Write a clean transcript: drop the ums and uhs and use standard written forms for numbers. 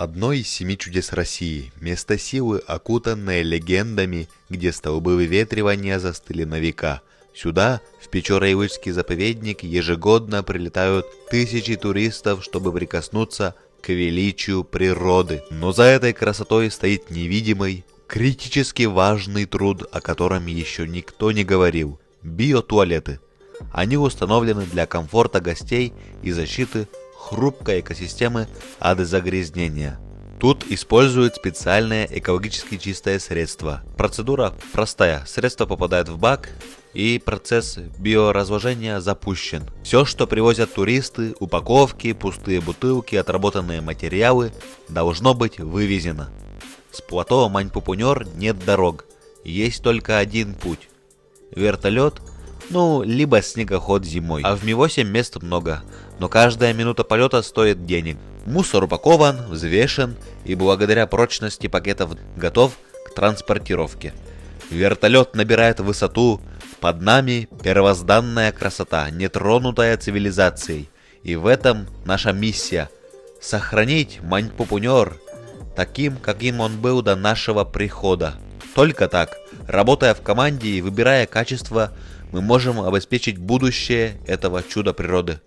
Одно из 7 чудес России. Место силы, окутанное легендами, где столбы выветривания застыли на века. Сюда, в Печора-Илычский заповедник, ежегодно прилетают тысячи туристов, чтобы прикоснуться к величию природы. Но за этой красотой стоит невидимый, критически важный труд, о котором еще никто не говорил. Биотуалеты. Они установлены для комфорта гостей и защиты хрупкой экосистемы от загрязнения. Тут используют специальное экологически чистое средство. Процедура простая. Средство попадает в бак, и процесс биоразложения запущен. Все, что привозят туристы, упаковки, пустые бутылки, отработанные материалы, должно быть вывезено. С плато Мань-Пупунер нет дорог. Есть только один путь. Вертолет, либо снегоход зимой. А в Ми-8 мест много, но каждая минута полета стоит денег. Мусор упакован, взвешен и благодаря прочности пакетов готов к транспортировке. Вертолет набирает высоту, под нами первозданная красота, нетронутая цивилизацией. И в этом наша миссия – сохранить Мань-Пупунер таким, каким он был до нашего прихода. Только так, работая в команде и выбирая качество, мы можем обеспечить будущее этого чуда природы.